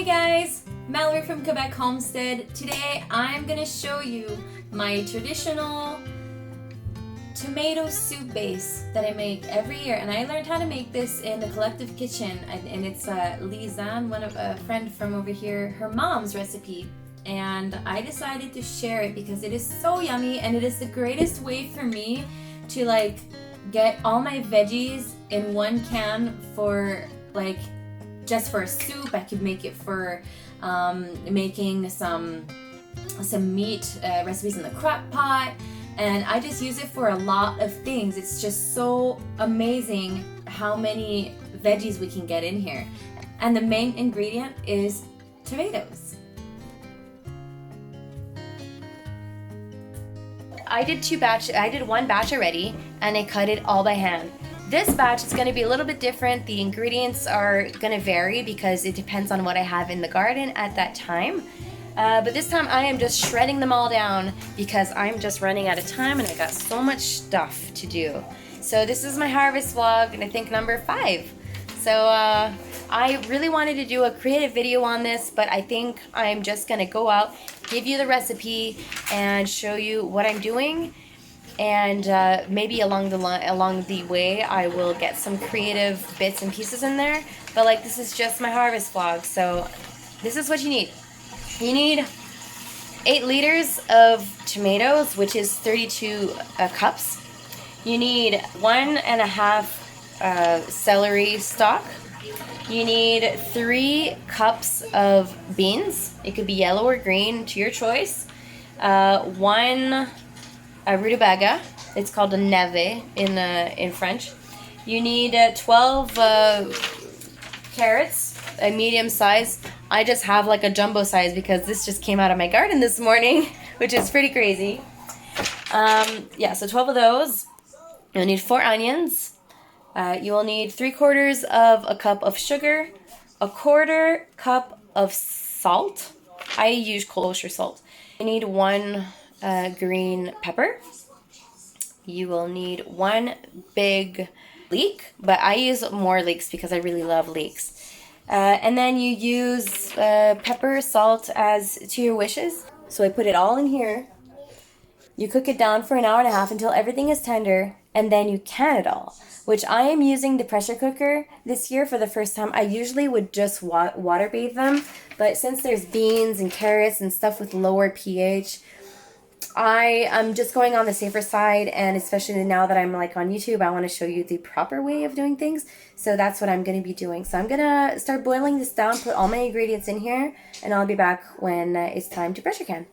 Hey guys, Mallory from Quebec Homestead. Today I'm gonna show you my traditional tomato soup base that I make every year, and I learned how to make this in the Collective Kitchen, and it's Lisanne, a friend from over here, her mom's recipe, and I decided to share it because it is so yummy and it is the greatest way for me to like get all my veggies in one can for like just for a soup. I could make it for making some meat recipes in the crock pot, and I just use it for a lot of things. It's just so amazing how many veggies we can get in here. And the main ingredient is tomatoes. I did one batch already, and I cut it all by hand. This batch is going to be a little bit different. The ingredients are going to vary because it depends on what I have in the garden at that time. But this time I am just shredding them all down because I'm just running out of time and I got so much stuff to do. So this is my harvest vlog, and I think number 5. So I really wanted to do a creative video on this, but I think I'm just going to go out, give you the recipe, and show you what I'm doing. And maybe along the way I will get some creative bits and pieces in there, but like this is just my harvest vlog. So this is what you need. You need 8 liters of tomatoes, which is 32 cups. You need 1.5 celery stalk. You need 3 cups of beans. It could be yellow or green, to your choice. 1 Rutabaga. It's called a neve in French. You need 12 carrots, a medium size. I just have like a jumbo size because this just came out of my garden this morning, which is pretty crazy. Yeah, so 12 of those. You'll need 4 onions. You will need 3/4 of a cup of sugar, 1/4 cup of salt. I use kosher salt. You need 1 green pepper. You will need 1 big leek, but I use more leeks because I really love leeks. And then you use pepper, salt as to your wishes. So I put it all in here. You cook it down for 1.5 hours until everything is tender, and then you can it all, which I am using the pressure cooker this year for the first time. I usually would just water bathe them, but since there's beans and carrots and stuff with lower pH, I am just going on the safer side, and especially now that I'm like on YouTube, I want to show you the proper way of doing things. So that's what I'm going to be doing. So I'm going to start boiling this down, put all my ingredients in here, and I'll be back when it's time to pressure can.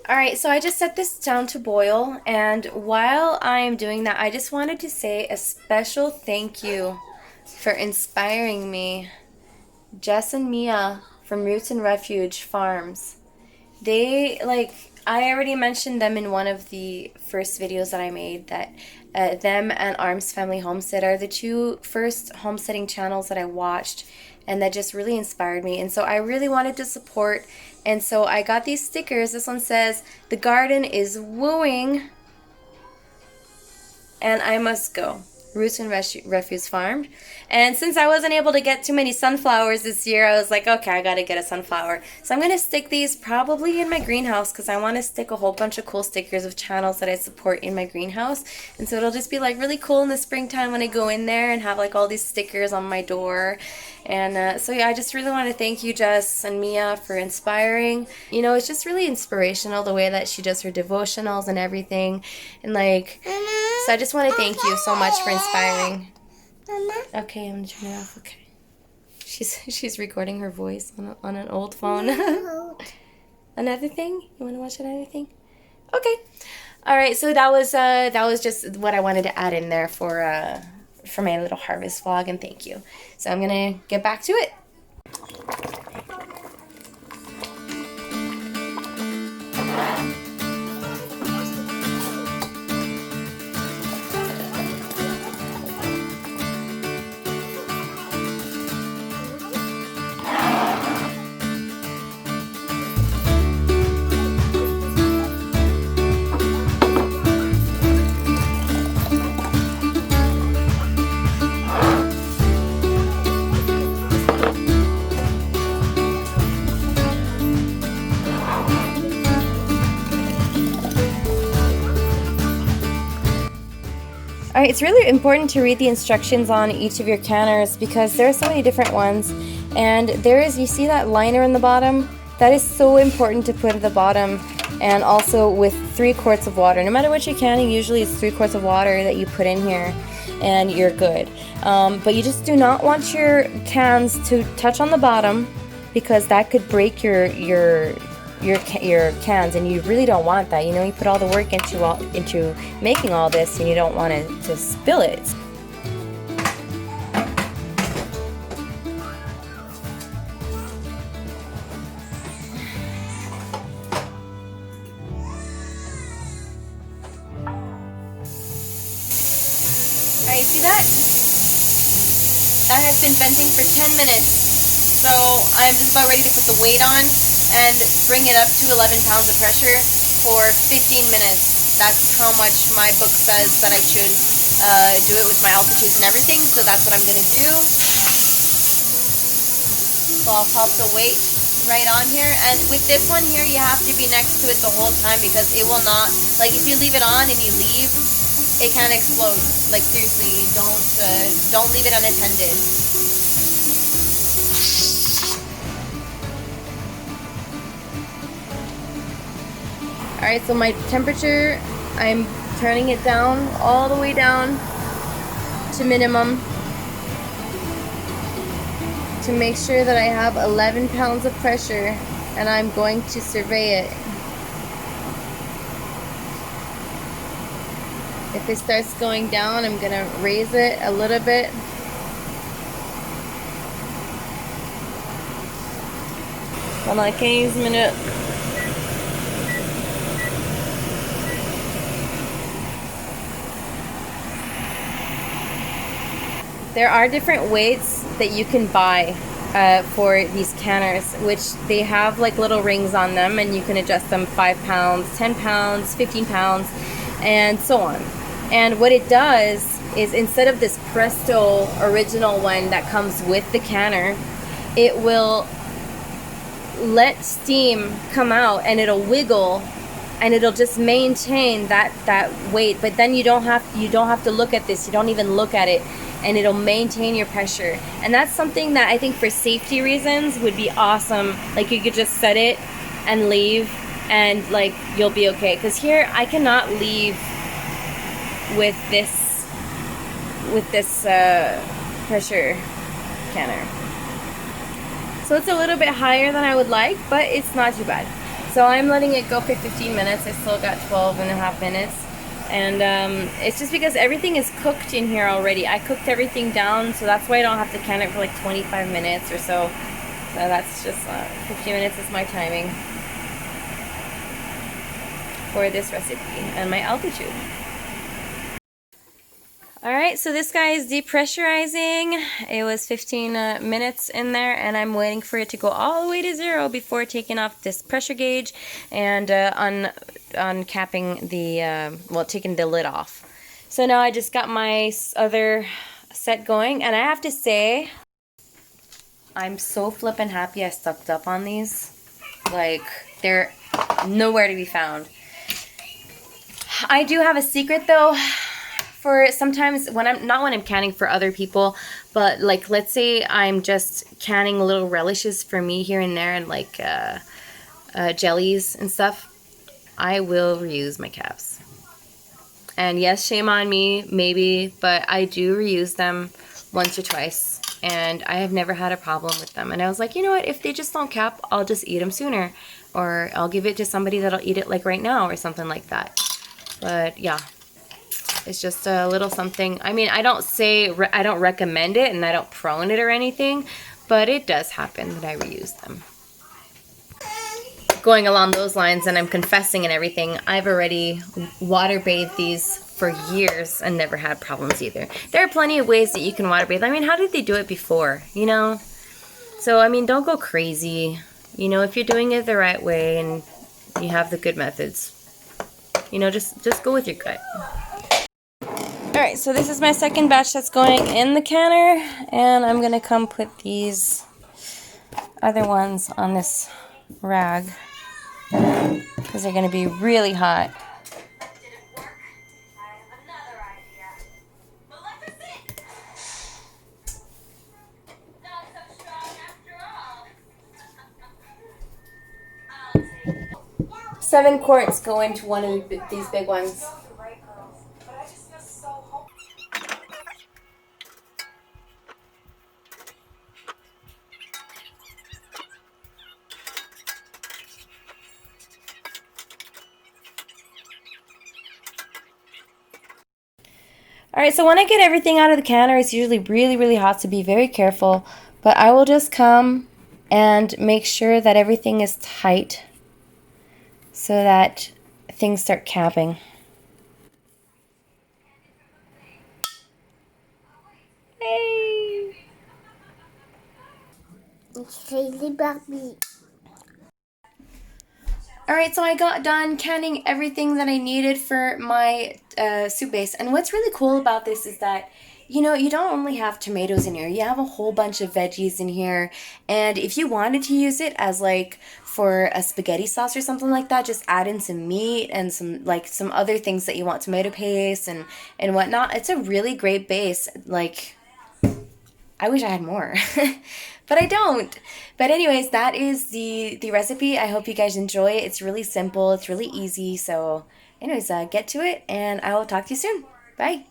Alright, so I just set this down to boil, and while I'm doing that, I just wanted to say a special thank you for inspiring me. Jess and Mia from Roots and Refuge Farms. They, I already mentioned them in one of the first videos that I made, that them and Arms Family Homestead are the 2 first homesteading channels that I watched, and that just really inspired me. And so I really wanted to support, and so I got these stickers. This one says, "The garden is wooing and I must go. Roots and Refuge Farmed." And since I wasn't able to get too many sunflowers this year, I was like, okay, I gotta get a sunflower. So I'm gonna stick these probably in my greenhouse because I want to stick a whole bunch of cool stickers of channels that I support in my greenhouse. And so it'll just be like really cool in the springtime when I go in there and have like all these stickers on my door. And so yeah, I just really want to thank you, Jess and Mia, for inspiring. You know, it's just really inspirational the way that she does her devotionals and everything. And like, so I just want to thank you so much for inspiring. Okay, I'm gonna turn it off. Okay, she's recording her voice on an old phone. Another thing? You want to watch another thing? Okay. All right. So that was just what I wanted to add in there for my little harvest vlog, and thank you. So I'm gonna get back to it. Alright, it's really important to read the instructions on each of your canners because there are so many different ones. And there is, you see that liner in the bottom? That is so important to put at the bottom, and also with 3 quarts of water. No matter what you're canning, usually it's 3 quarts of water that you put in here and you're good. But you just do not want your cans to touch on the bottom because that could break your cans, and you really don't want that. You know, you put all the work into making all this, and you don't want to spill it. Alright, see that? That has been venting for 10 minutes. So I'm just about ready to put the weight on and bring it up to 11 pounds of pressure for 15 minutes. That's how much my book says that I should do it with my altitudes and everything. So that's what I'm going to do. So I'll pop the weight right on here. And with this one here, you have to be next to it the whole time because it will not, like if you leave it on and you leave, it can explode. Like seriously, don't leave it unattended. Alright, so my temperature, I'm turning it down, all the way down to minimum to make sure that I have 11 pounds of pressure, and I'm going to survey it. If it starts going down, I'm going to raise it a little bit. Pendant 15 minutes. There are different weights that you can buy for these canners, which they have like little rings on them, and you can adjust them 5 pounds, 10 pounds, 15 pounds, and so on. And what it does is, instead of this Presto original one that comes with the canner, it will let steam come out and it'll wiggle, and it'll just maintain that weight. But then you don't have to look at this. You don't even look at it, and it'll maintain your pressure. And that's something that I think for safety reasons would be awesome. Like you could just set it and leave, and like you'll be okay. Because here I cannot leave with this pressure canner. So it's a little bit higher than I would like, but it's not too bad. So I'm letting it go for 15 minutes. I still got 12 and a half minutes. And it's just because everything is cooked in here already. I cooked everything down, so that's why I don't have to can it for like 25 minutes or so. So that's just 15 minutes is my timing for this recipe and my altitude. Alright, so this guy is depressurizing. It was 15 minutes in there, and I'm waiting for it to go all the way to 0 before taking off this pressure gauge and uncapping the, taking the lid off. So now I just got my other set going, and I have to say, I'm so flippin' happy I stocked up on these. Like, they're nowhere to be found. I do have a secret though. For sometimes when I'm canning for other people, but like let's say I'm just canning little relishes for me here and there, and like jellies and stuff, I will reuse my caps. And yes, shame on me maybe, but I do reuse them once or twice, and I have never had a problem with them. And I was like, you know what, if they just don't cap, I'll just eat them sooner, or I'll give it to somebody that'll eat it like right now or something like that. But yeah, it's just a little something. I mean, I don't recommend it, and I don't prone it or anything, but it does happen that I reuse them. Going along those lines, and I'm confessing and everything, I've already water bathed these for years and never had problems either. There are plenty of ways that you can water bathe. I mean, how did they do it before, you know? So, I mean, don't go crazy. You know, if you're doing it the right way and you have the good methods, you know, just go with your gut. Alright, so this is my second batch that's going in the canner, and I'm going to come put these other ones on this rag because they're going to be really hot. 7 quarts go into one of these big ones. Alright, so when I get everything out of the canner, it's usually really, really hot, so be very careful. But I will just come and make sure that everything is tight so that things start capping. Hey! Crazy Barbie. Alright, so I got done canning everything that I needed for my soup base. And what's really cool about this is that, you know, you don't only have tomatoes in here. You have a whole bunch of veggies in here. And if you wanted to use it as like for a spaghetti sauce or something like that, just add in some meat and some other things that you want, tomato paste and whatnot. It's a really great base. Like, I wish I had more, but I don't. But anyways, that is the recipe. I hope you guys enjoy it. It's really simple. It's really easy. So anyways, get to it, and I will talk to you soon. Bye.